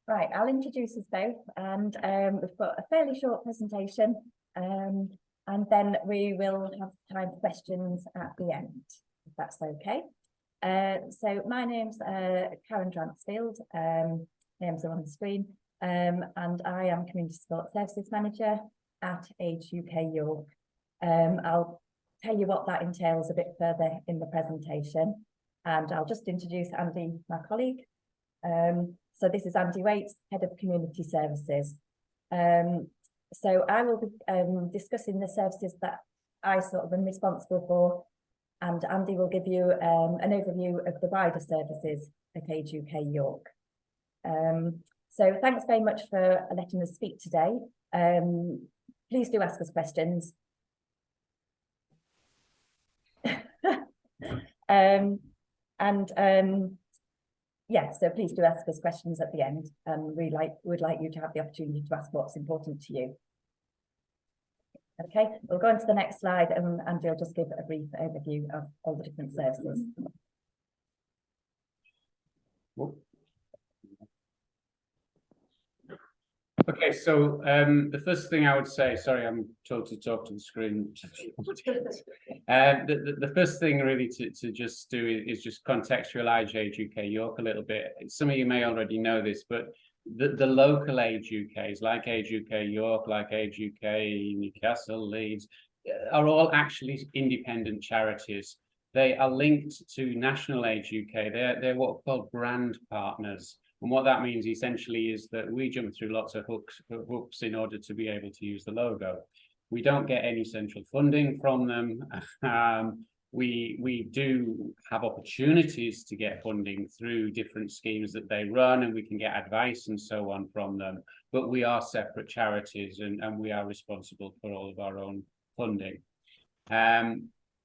Right, I'll introduce us both, and we've got a fairly short presentation, and then we will have time for questions at the end, if that's okay. So my name's Karen Dransfield, names are on the screen, and I am Community Support Services Manager at Age UK York. I'll tell you what that entails a bit further in the presentation, and I'll just introduce Andy, my colleague. So this is Andy Waits, Head of Community Services. So I will be discussing the services that I sort of am responsible for, and Andy will give you an overview of the wider services at Age UK York. So thanks very much for letting us speak today. Please do ask us questions. Yeah, so please do ask us questions at the end, and we would like you to have the opportunity to ask what's important to you. Okay, we'll go on to the next slide, and Andy will just give a brief overview of all the different services. Okay, so the first thing I would say, sorry, I'm told to talk to the screen. The first thing really to just do is just contextualize Age UK York a little bit. Some of you may already know this, but the local Age UKs, like Age UK York, like Age UK Newcastle, Leeds, are all actually independent charities. They are linked to National Age UK. They're what are called brand partners. And what that means essentially is that we jump through lots of hoops in order to be able to use the logo. We don't get any central funding from them. We do have opportunities to get funding through different schemes that they run, and we can get advice and so on from them. But we are separate charities, and we are responsible for all of our own funding.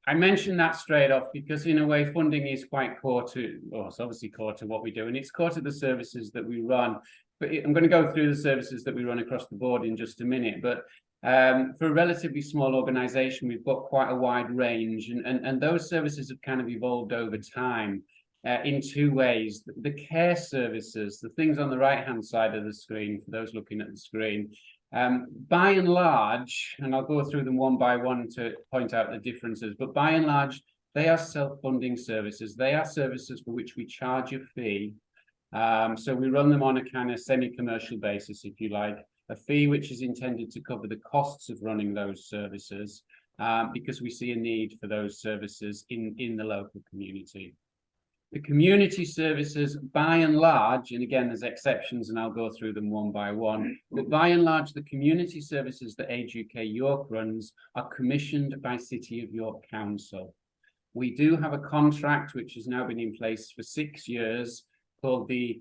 I mentioned that straight off because in a way funding is quite core to, well, it's obviously core to what we do, and it's core to the services that we run. But I'm going to go through the services that we run across the board in just a minute. But for a relatively small organisation, we've got quite a wide range, and those services have kind of evolved over time in two ways. The care services, the things on the right-hand side of the screen, for those looking at the screen, by and large, and I'll go through them one by one to point out the differences, but by and large, they are self-funding services. They are services for which we charge a fee. So we run them on a kind of semi-commercial basis, if you like, a fee which is intended to cover the costs of running those services because we see a need for those services in the local community. The community services, by and large, and again, there's exceptions, and I'll go through them one by one, but by and large, the community services that Age UK York runs are commissioned by City of York Council. We do have a contract which has now been in place for 6 years called the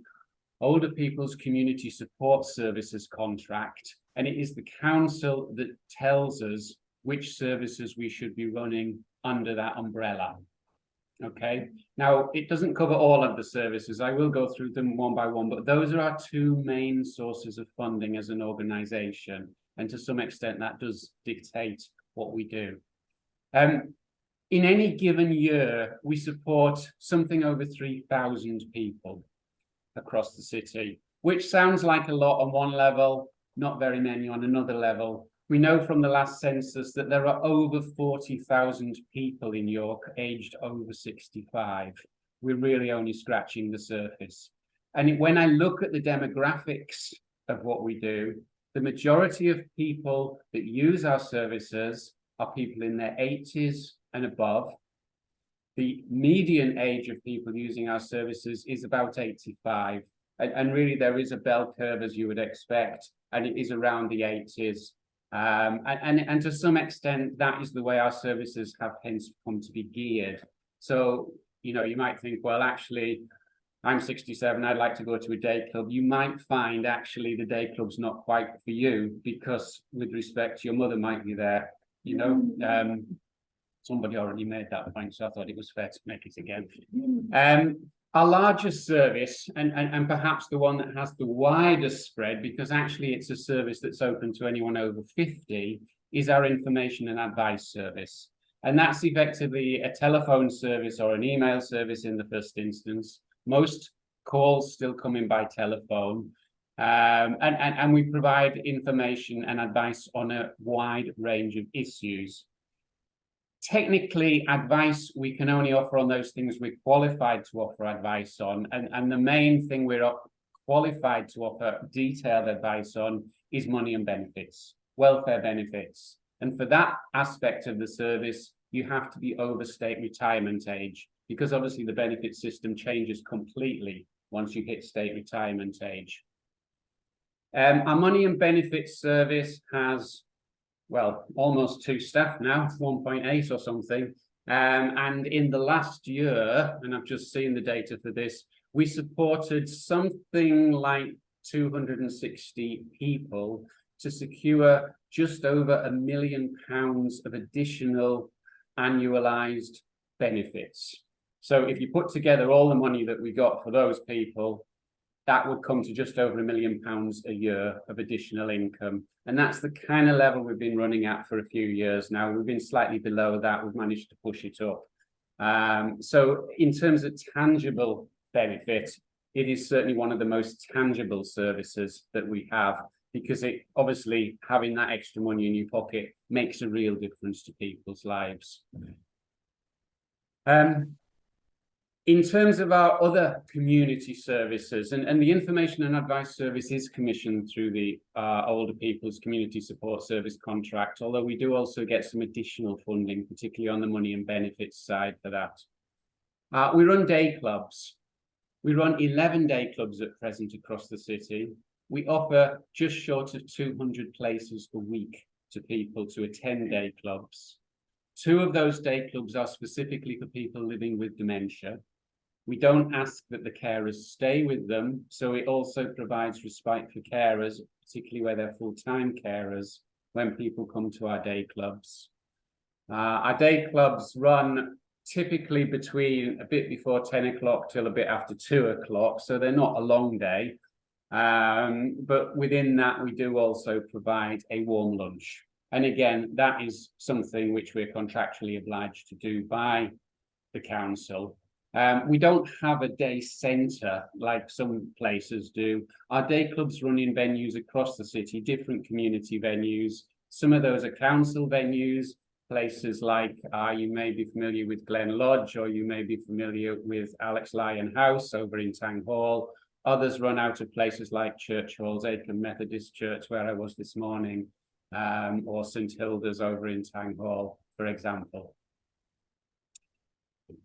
Older People's Community Support Services Contract, and it is the council that tells us which services we should be running under that umbrella. Okay, now it doesn't cover all of the services. I will go through them one by one, but those are our two main sources of funding as an organisation, and to some extent that does dictate what we do. In any given year, we support something over 3,000 people across the city, which sounds like a lot on one level, not very many on another level. We know from the last census that there are over 40,000 people in York aged over 65. We're really only scratching the surface. And when I look at the demographics of what we do, the majority of people that use our services are people in their 80s and above. The median age of people using our services is about 85. And really there is a bell curve, as you would expect, and it is around the 80s. And to some extent, that is the way our services have hence come to be geared. So, you know, you might think, well, actually, I'm 67, I'd like to go to a day club. You might find actually the day club's not quite for you because with respect, your mother might be there, you know. Somebody already made that point, so I thought it was fair to make it again. Our largest service, and perhaps the one that has the widest spread, because actually it's a service that's open to anyone over 50, is our information and advice service. And that's effectively a telephone service or an email service in the first instance. Most calls still come in by telephone. And we provide information and advice on a wide range of issues. Technically, advice we can only offer on those things we're qualified to offer advice on. And the main thing we're qualified to offer detailed advice on is money and benefits, welfare benefits. And for that aspect of the service, you have to be over state retirement age, because obviously the benefit system changes completely once you hit state retirement age. Our money and benefits service has, well, almost 2 staff now, 1.8 or something. And in the last year, and I've just seen the data for this, we supported something like 260 people to secure just over £1 million of additional annualized benefits. So if you put together all the money that we got for those people, that would come to just over £1 million a year of additional income. And that's the kind of level we've been running at for a few years now. We've been slightly below that. We've managed to push it up. So in terms of tangible benefit, it is certainly one of the most tangible services that we have, because it obviously, having that extra money in your pocket makes a real difference to people's lives. In terms of our other community services, and the information and advice service is commissioned through the Older People's Community Support Service contract, although we do also get some additional funding, particularly on the money and benefits side for that. We run day clubs. We run 11 day clubs at present across the city. We offer just short of 200 places a week to people to attend day clubs. 2 of those day clubs are specifically for people living with dementia. We don't ask that the carers stay with them, so it also provides respite for carers, particularly where they're full-time carers, when people come to our day clubs. Our day clubs run typically between a bit before 10 o'clock till a bit after 2 o'clock, so they're not a long day. But within that, we do also provide a warm lunch. And again, that is something which we're contractually obliged to do by the council. We don't have a day centre like some places do. Our day clubs run in venues across the city, different community venues. Some of those are council venues, places like, you may be familiar with Glen Lodge, or you may be familiar with Alex Lyon House over in Tang Hall. Others run out of places like Church Halls, Aiken Methodist Church, where I was this morning, or St Hilda's over in Tang Hall, for example.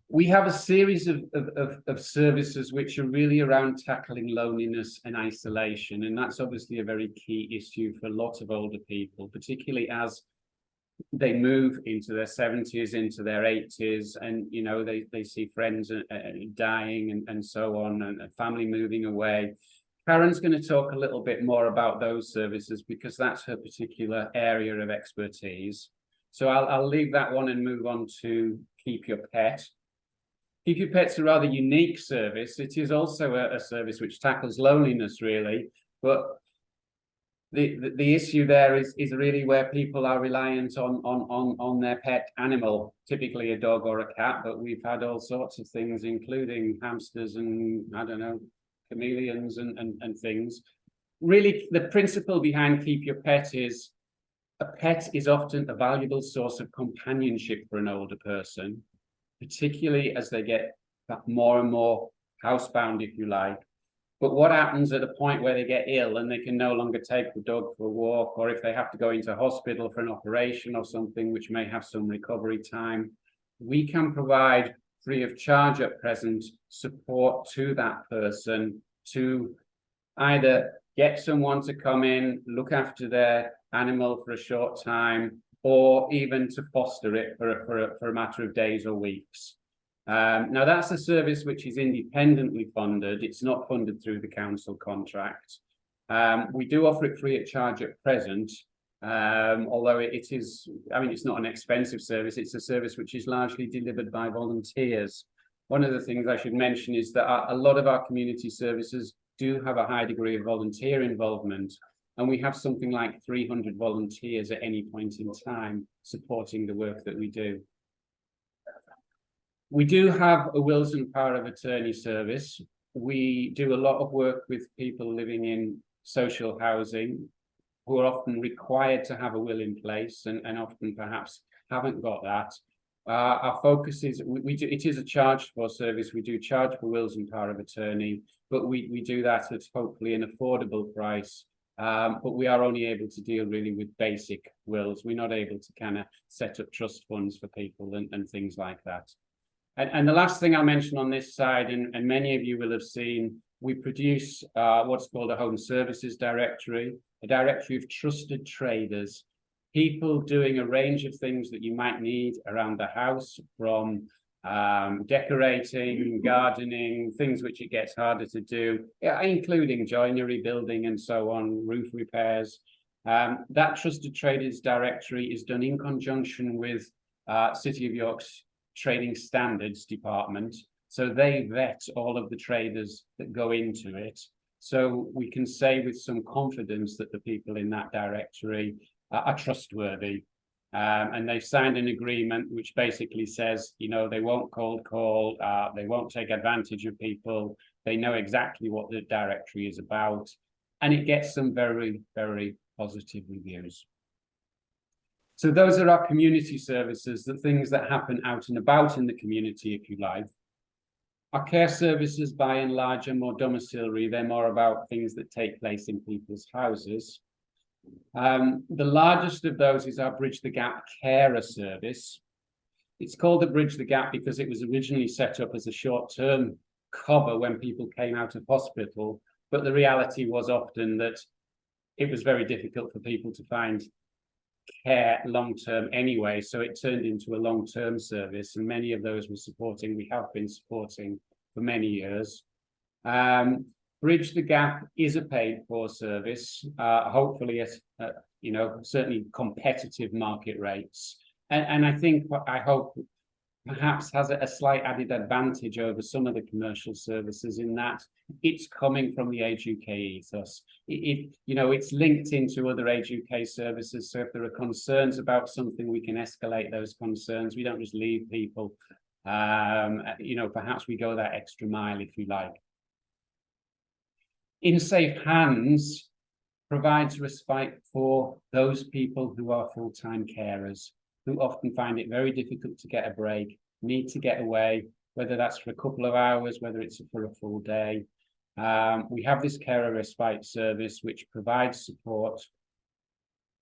We have a series of services which are really around tackling loneliness and isolation, and that's obviously a very key issue for a lot of older people, particularly as they move into their 70s, into their 80s, and you know they see friends dying and so on, and family moving away. Karen's going to talk a little bit more about those services because that's her particular area of expertise. So I'll leave that one and move on to Keep Your Pet. Keep Your Pet's a rather unique service. It is also a service which tackles loneliness, really, but the issue there is really where people are reliant on their pet animal, typically a dog or a cat, but we've had all sorts of things, including hamsters and, I don't know, chameleons and things. Really, the principle behind Keep Your Pet is a pet is often a valuable source of companionship for an older person, particularly as they get more and more housebound, if you like. But what happens at a point where they get ill and they can no longer take the dog for a walk, or if they have to go into hospital for an operation or something which may have some recovery time, we can provide free of charge at present support to that person to either get someone to come in, look after their animal for a short time, or even to foster it for a matter of days or weeks. Now, that's a service which is independently funded. It's not funded through the council contract. We do offer it free of charge at present, although it is, I mean, it's not an expensive service. It's a service which is largely delivered by volunteers. One of the things I should mention is that a lot of our community services do have a high degree of volunteer involvement, and we have something like 300 volunteers at any point in time supporting the work that we do. We do have a wills and power of attorney service. We do a lot of work with people living in social housing, who are often required to have a will in place and often perhaps haven't got that. Our focus is, it is a charged for service. We do charge for wills and power of attorney, but we do that at hopefully an affordable price. But we are only able to deal really with basic wills. We're not able to kind of set up trust funds for people and things like that. And the last thing I'll mention on this side, and many of you will have seen, we produce what's called a home services directory, a directory of trusted traders, people doing a range of things that you might need around the house, from decorating, gardening, things which it gets harder to do, including joinery, building and so on, roof repairs. That trusted traders directory is done in conjunction with City of York's Trading Standards Department. So they vet all of the traders that go into it. So we can say with some confidence that the people in that directory are trustworthy. And they've signed an agreement which basically says, you know, they won't cold call, they won't take advantage of people. They know exactly what the directory is about. And it gets some very, very positive reviews. So those are our community services, the things that happen out and about in the community, if you like. Our care services, by and large, are more domiciliary. They're more about things that take place in people's houses. The largest of those is our Bridge the Gap carer service. It's called the Bridge the Gap because it was originally set up as a short-term cover when people came out of hospital, but the reality was often that it was very difficult for people to find care long-term anyway, so it turned into a long-term service, and many of those we have been supporting for many years. Bridge the Gap is a paid-for service, hopefully at you know, certainly competitive market rates, and I hope perhaps has a slight added advantage over some of the commercial services in that it's coming from the Age UK ethos. You know, it's linked into other Age UK services. So if there are concerns about something, we can escalate those concerns. We don't just leave people. You know, perhaps we go that extra mile, if you like. In Safe Hands provides respite for those people who are full-time carers, who often find it very difficult to get a break, need to get away, whether that's for a couple of hours, whether it's for a full day. We have this carer respite service, which provides support,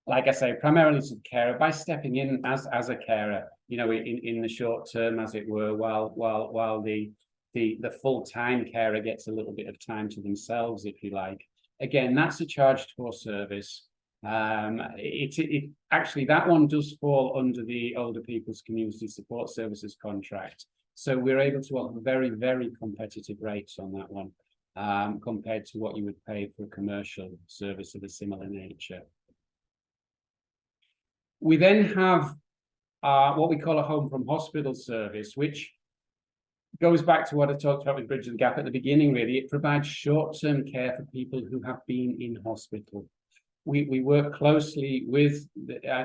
like I say, primarily to the carer by stepping in as a carer, you know, in the short term, as it were, while the full-time carer gets a little bit of time to themselves, if you like. Again, that's a charged for service. Actually, that one does fall under the Older People's Community Support Services contract. So we're able to offer very, very competitive rates on that one, compared to what you would pay for a commercial service of a similar nature. We then have what we call a home from hospital service, which goes back to what I talked about with Bridge the Gap at the beginning, really. It provides short-term care for people who have been in hospital. We work closely with,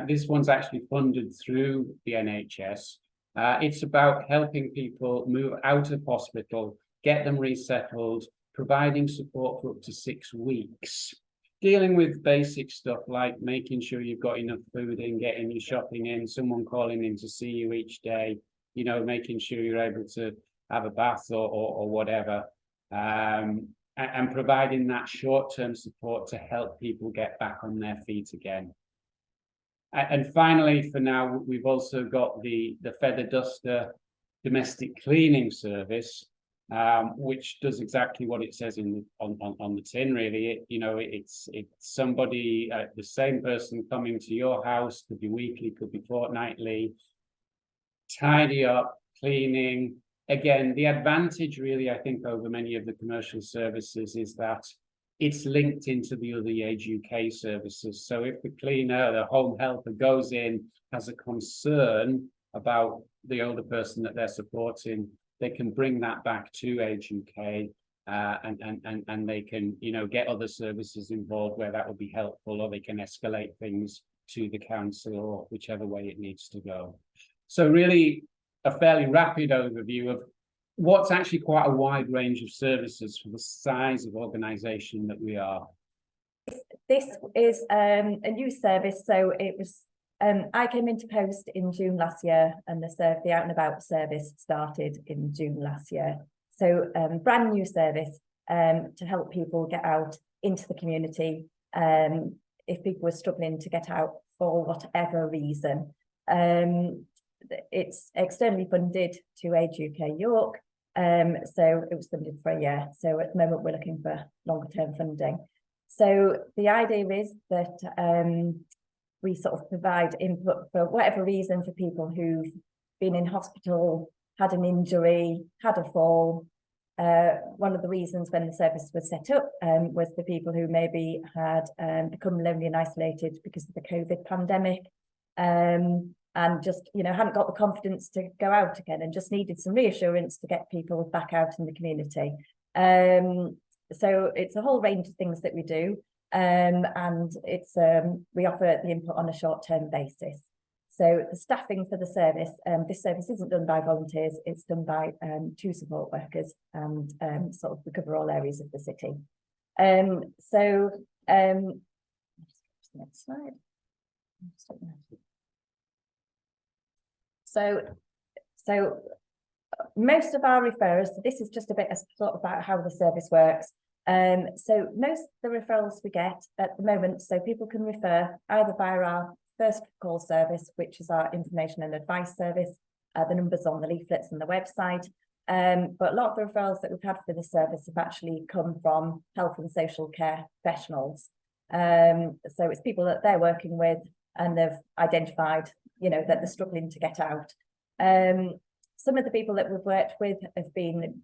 this one's actually funded through the NHS. It's about helping people move out of hospital, get them resettled, providing support for up to 6 weeks, dealing with basic stuff like making sure you've got enough food in, getting your shopping in, someone calling in to see you each day, you know, making sure you're able to have a bath or whatever. And providing that short-term support to help people get back on their feet again. And finally, for now, we've also got the Feather Duster domestic cleaning service, which does exactly what it says on the tin, really. It's somebody, the same person coming to your house, could be weekly, could be fortnightly, tidy up, cleaning. Again, the advantage really, I think, over many of the commercial services is that it's linked into the other Age UK services. So if the cleaner, the home helper goes in, has a concern about the older person that they're supporting, they can bring that back to Age UK, and they can, you know, get other services involved where that would be helpful, or they can escalate things to the council or whichever way it needs to go. So really, a fairly rapid overview of what's actually quite a wide range of services for the size of organisation that we are. This is a new service, so it was I came into post in June last year, and the Out and About service started in June last year. So brand new service to help people get out into the community if people were struggling to get out for whatever reason. It's externally funded to Age UK York, so it was funded for a year. So at the moment we're looking for longer term funding. So the idea is that we sort of provide input for whatever reason for people who've been in hospital, had an injury, had a fall. One of the reasons when the service was set up was for people who maybe had become lonely and isolated because of the COVID pandemic, and just, you know, hadn't got the confidence to go out again and just needed some reassurance to get people back out in the community. So it's a whole range of things that we do, and it's we offer the input on a short-term basis. So the staffing for the service, this service isn't done by volunteers, it's done by 2 support workers, and sort of we cover all areas of the city. Next slide. So most of our referrals, so this is just a bit of thought about how the service works. So most of the referrals we get at the moment, so people can refer either via our first call service, which is our information and advice service. The numbers on the leaflets and the website. But a lot of the referrals that we've had for this service have actually come from health and social care professionals. So it's people that they're working with and they've identified, you know, that they're struggling to get out. Some of the people that we've worked with have been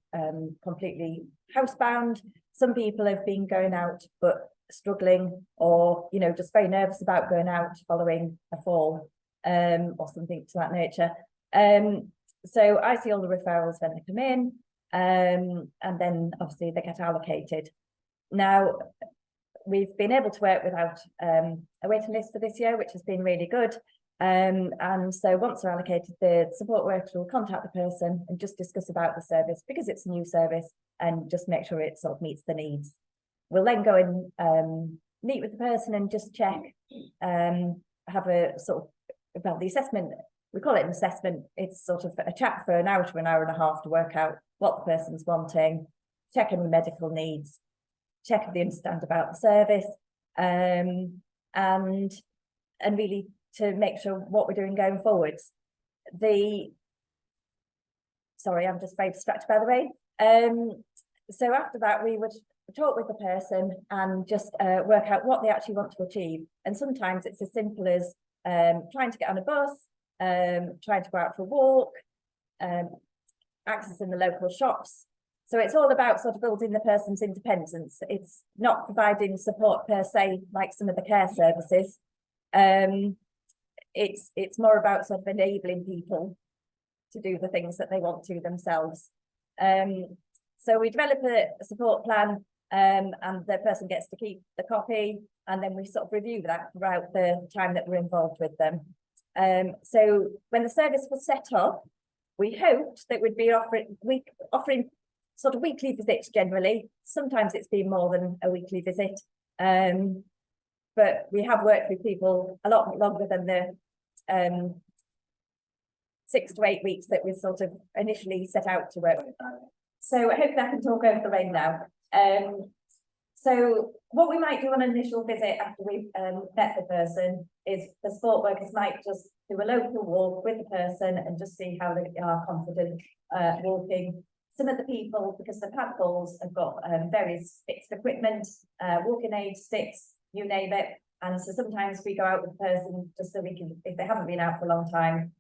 completely housebound. Some people have been going out but struggling, or, you know, just very nervous about going out following a fall or something to that nature. So I see all the referrals when they come in, and then obviously they get allocated. Now, we've been able to work without a waiting list for this year, which has been really good. And so once they're allocated, the support worker will contact the person and just discuss about the service, because it's a new service, and just make sure it sort of meets the needs. We'll then go and meet with the person and just check, have a sort of, well, the assessment, we call it an assessment. It's sort of a chat for an hour to an hour and a half to work out what the person's wanting, check any medical needs, check if they understand about the service, and really to make sure what we're doing going forwards. Sorry, I'm just very distracted by the way. So after that, we would talk with the person and just work out what they actually want to achieve. And sometimes it's as simple as trying to get on a bus, trying to go out for a walk, accessing the local shops. So it's all about sort of building the person's independence. It's not providing support per se, like some of the care services. It's more about sort of enabling people to do the things that they want to themselves. So we develop a support plan, and the person gets to keep the copy, and then we sort of review that throughout the time that we're involved with them. So when the service was set up, we hoped that we'd be offering sort of weekly visits generally. Sometimes it's been more than a weekly visit, but we have worked with people a lot longer than the 6 to 8 weeks that we sort of initially set out to work with. So I hope I can talk over the rain now. So what we might do on an initial visit after we've met the person is the support workers might just do a local walk with the person and just see how they are confident walking. Some of the people, because they've had falls, have got various bits of equipment, walking aids, sticks, you name it. And so sometimes we go out with the person just so we can, if they haven't been out for a long time,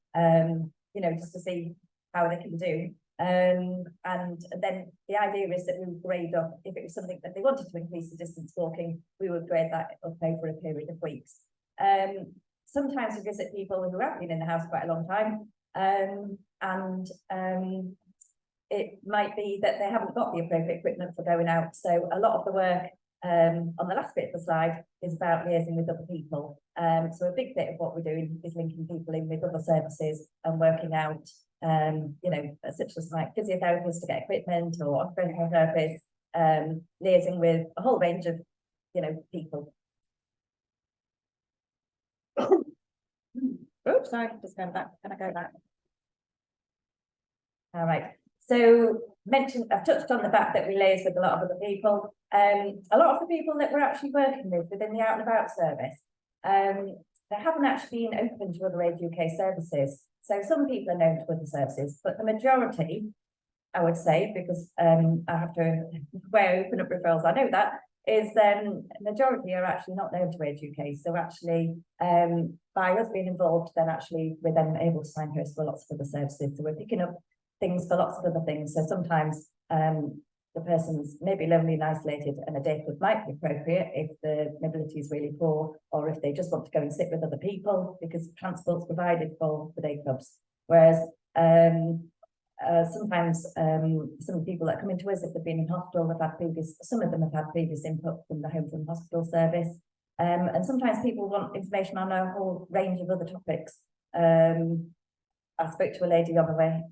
you know, just to see how they can do. And then the idea is that we would grade up, if it was something that they wanted to increase the distance walking, we would grade that up over a period of weeks. Sometimes we visit people who have been in the house quite a long time, and it might be that they haven't got the appropriate equipment for going out. So a lot of the work on the last bit of the slide is about liaising with other people. So a big bit of what we're doing is linking people in with other services and working out, you know, such as like physiotherapists to get equipment, or occupational therapists, liaising with a whole range of people. Oops, sorry, just going back. Can I go back? All right. So I've touched on the fact that we liaise with a lot of other people. A lot of the people that we're actually working with within the Out and About service, they haven't actually been open to other Age UK services. So some people are known to other services, but the majority, I would say, because I have to, where I open up referrals, I know that, is majority are actually not known to Age UK. So actually, by us being involved, then actually we're then able to signpost for lots of other services. So we're picking up things for lots of other things. So sometimes the person's maybe lonely and isolated, and a day club might be appropriate if the mobility is really poor, or if they just want to go and sit with other people because transport's provided for the day clubs. Whereas sometimes some people that come into us, if they've been in hospital, some of them have had previous input from the home from hospital service. And sometimes people want information on a whole range of other topics. I spoke to a lady on the way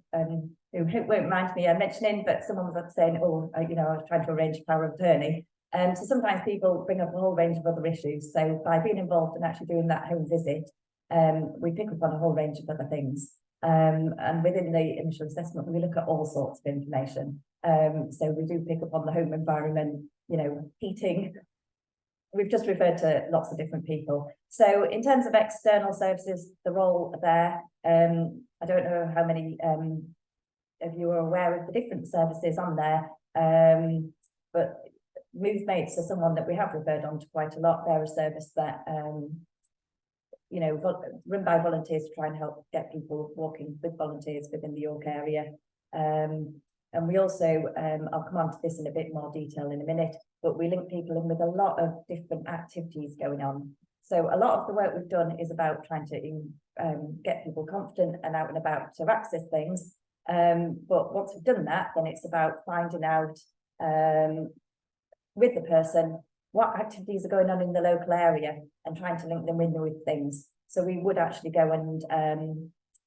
who won't mind me mentioning, but someone was saying, oh, I was trying to arrange power of attorney. So sometimes people bring up a whole range of other issues. So by being involved and actually doing that home visit, we pick up on a whole range of other things. And within the initial assessment, we look at all sorts of information. So we do pick up on the home environment, heating. We've just referred to lots of different people. So in terms of external services, the role there, I don't know how many of you are aware of the different services on there, but MoveMates are someone that we have referred on to quite a lot. They're a service that, run by volunteers to try and help get people walking with volunteers within the York area. And we also, I'll come on to this in a bit more detail in a minute, but we link people in with a lot of different activities going on. So a lot of the work we've done is about trying to get people confident and out and about to access things. But once we've done that, then it's about finding out with the person what activities are going on in the local area and trying to link them in with things. So we would actually go and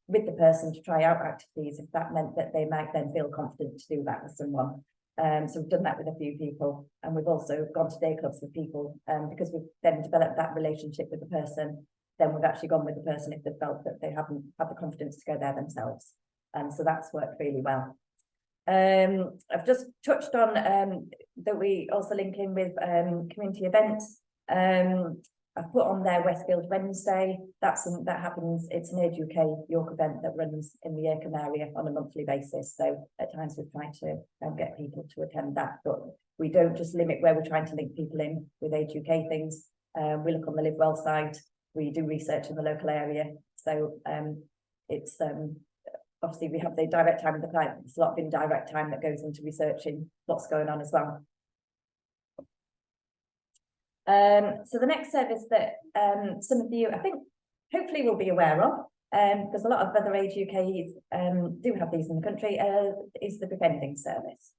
with the person to try out activities if that meant that they might then feel confident to do that with someone. So we've done that with a few people, and we've also gone to day clubs with people because we've then developed that relationship with the person. Then we've actually gone with the person if they felt that they haven't had the confidence to go there themselves. So that's worked really well. I've just touched on that we also link in with community events. I've put on there Westfield Wednesday. That happens. It's an Age UK York event that runs in the Yerkham area on a monthly basis. So at times we've tried to get people to attend that, but we don't just limit where we're trying to link people in with Age UK things. We look on the Live Well site. We do research in the local area. So it's obviously we have the direct time with the client. It's a lot of indirect time that goes into researching what's going on as well. So the next service that some of you, I think, hopefully will be aware of, because a lot of other Age UKs do have these in the country, is the befriending service.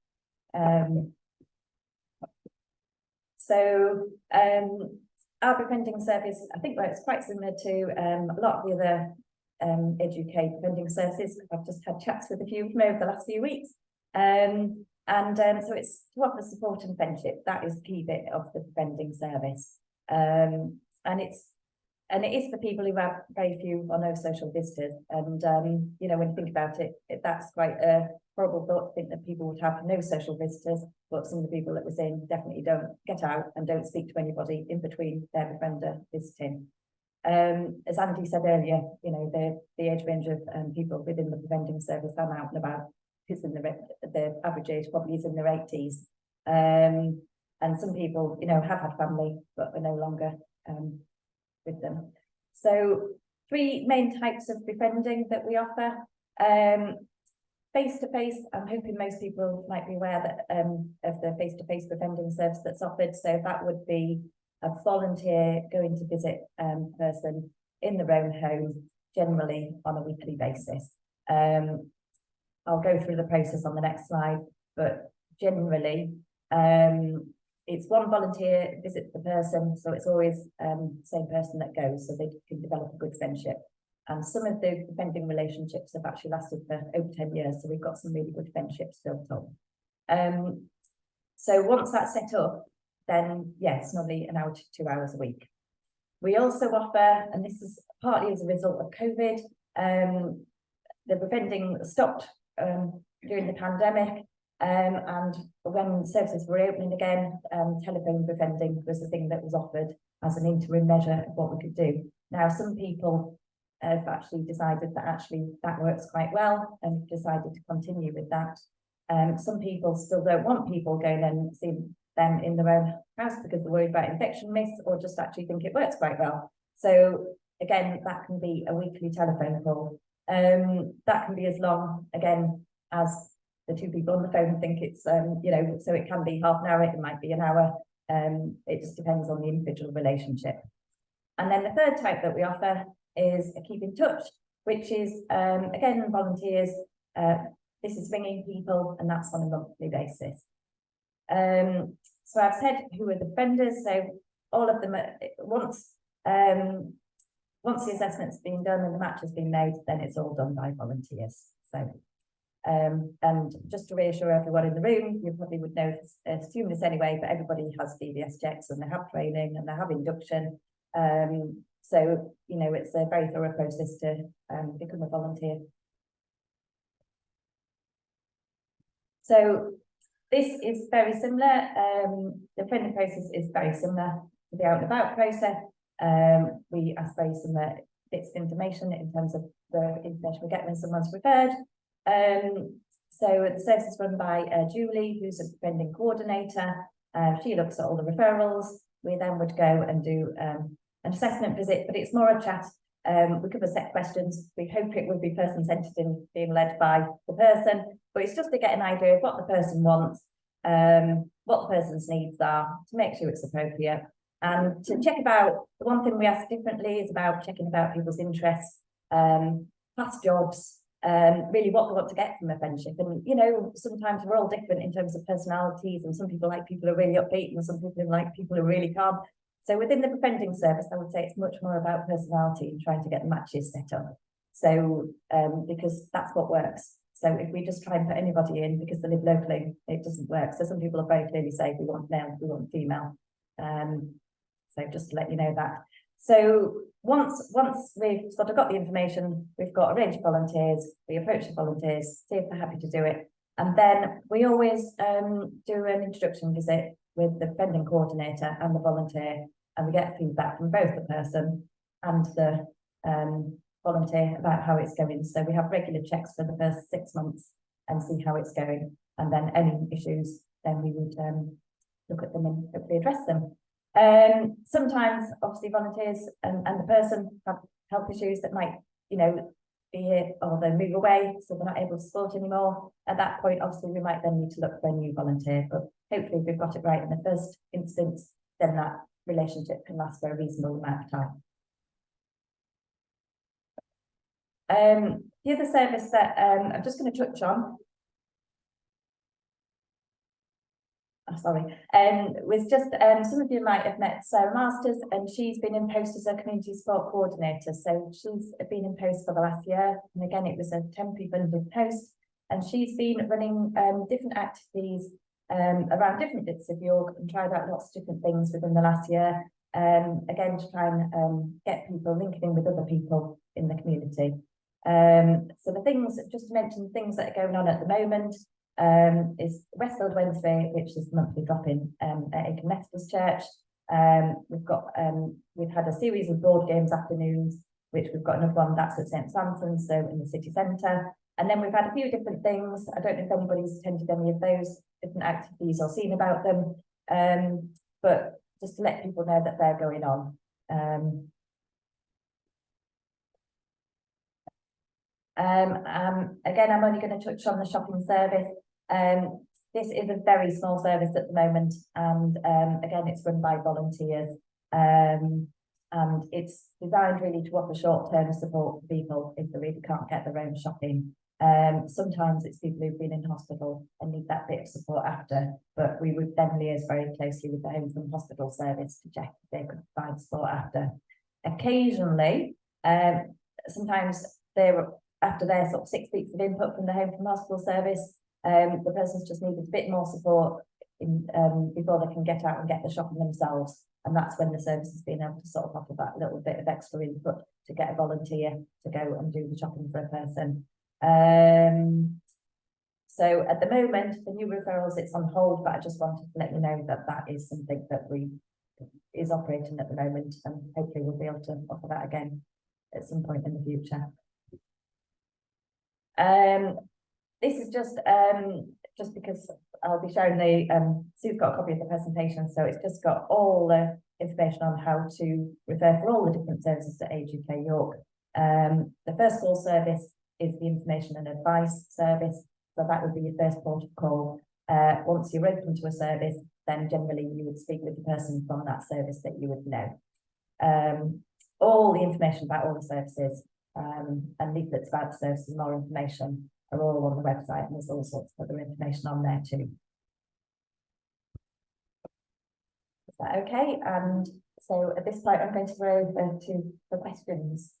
Our befriending service, I think, works quite similar to a lot of the other Age UK befriending services. I've just had chats with a few of them over the last few weeks. So it's to offer support and friendship. That is the key bit of the befriending service. And it is for people who have very few or no social visitors. And, when you think about it, that's quite a horrible thought to think that people would have no social visitors, but some of the people that we're seeing definitely don't get out and don't speak to anybody in between their befriender visiting. As Andy said earlier, the age range of people within the befriending service are out and about. Is in the average age probably is in their 80s, and some people have had family but are no longer with them. So 3 main types of befriending that we offer. Face-to-face, I'm hoping most people might be aware that of the face-to-face befriending service that's offered. So that would be a volunteer going to visit a person in their own home, generally on a weekly basis. I'll go through the process on the next slide, but generally it's one volunteer visits the person, so it's always the same person that goes, so they can develop a good friendship. And some of the befriending relationships have actually lasted for over 10 years, so we've got some really good friendships built up. So once that's set up, then yes, normally an hour to 2 hours a week. We also offer, and this is partly as a result of COVID, the befriending stopped during the pandemic, and when services were opening again, telephone befriending was the thing that was offered as an interim measure of what we could do. Now, some people have actually decided that actually that works quite well and decided to continue with that. Some people still don't want people going and seeing them in their own house because they're worried about infection risks, or just actually think it works quite well. So again, that can be a weekly telephone call. That can be as long, again, as the two people on the phone think it's, you know, so it can be half an hour, it might be an hour. It just depends on the individual relationship. And then the third type that we offer is a keep in touch, which is, again, volunteers. This is ringing people, and that's on a monthly basis. So I've said who are the vendors. So all of them, once the assessment's been done and the match has been made, then it's all done by volunteers. So, and just to reassure everyone in the room, you probably would know, assume this anyway, but everybody has DBS checks and they have training and they have induction. So, you know, it's a very thorough process to become a volunteer. So this is very similar. The friendly process is very similar to the out and about process. We ask very similar bits of information in terms of the information we get when someone's referred. So the service is run by Julie, who's a befriending coordinator. She looks at all the referrals. We then would go and do an assessment visit, but it's more a chat. We cover set questions. We hope it would be person-centered in being led by the person, but it's just to get an idea of what the person wants, what the person's needs are, to make sure it's appropriate. And to check about, the one thing we ask differently is about checking about people's interests, past jobs, really what they want to get from a friendship. And, you know, sometimes we're all different in terms of personalities, and some people like people who are really upbeat and some people like people who are really calm. So within the befriending service, I would say it's much more about personality and trying to get the matches set up. So, because that's what works. So if we just try and put anybody in because they live locally, it doesn't work. So some people are very clearly say, we want male, we want female. So just to let you know that. So once we've sort of got the information, we've got a range of volunteers, we approach the volunteers, see if they're happy to do it. And then we always do an introduction visit with the befriending coordinator and the volunteer, and we get feedback from both the person and the volunteer about how it's going. So we have regular checks for the first 6 months and see how it's going. And then any issues, then we would look at them and hopefully address them. Sometimes, obviously, volunteers and the person have health issues that might, you know, be here, or they move away, so they're not able to support anymore. At that point, obviously, we might then need to look for a new volunteer. But hopefully, if we've got it right in the first instance, then that relationship can last for a reasonable amount of time. The other service that I'm just going to touch on, was just, some of you might have met Sarah Masters, and she's been in post as a community support coordinator. So she's been in post for the last year, and again, it was a temporary funded post, and she's been running different activities around different bits of York and tried out lots of different things within the last year, again, to try and get people linking in with other people in the community. So the things, just to mention things that are going on at the moment, is Westfield Wednesday, which is the monthly drop-in at Aiken Methodist Church. We've had a series of board games afternoons, which we've got another one that's at St Sampson's, so in the city centre. And then we've had a few different things. I don't know if anybody's attended any of those different activities or seen about them, but just to let people know that they're going on. Again, I'm only going to touch on the shopping service. This is a very small service at the moment, and again, it's run by volunteers, and it's designed really to offer short-term support for people if they really can't get their own shopping. Sometimes it's people who've been in hospital and need that bit of support after, but we would then liaise very closely with the Home from Hospital service to check if they could provide support after. Occasionally, sometimes after their sort of 6 weeks of input from the Home from Hospital service, the person's just needed a bit more support before they can get out and get the shopping themselves. And that's when the service has been able to sort of offer that little bit of extra input to get a volunteer to go and do the shopping for a person. So at the moment, for new referrals, it's on hold, but I just wanted to let you know that that is something that is operating at the moment, and hopefully we'll be able to offer that again at some point in the future. This is just because I'll be showing the Sue's got a copy of the presentation, so it's just got all the information on how to refer for all the different services at Age UK York. The first call service is the information and advice service, so that would be your first port of call. Once you're open to a service, then generally you would speak with the person from that service that you would know. All the information about all the services and leaflets about the services, more information, are all on the website, and there's all sorts of other information on there too. Is that okay? And so at this point, I'm going to go over to the questions.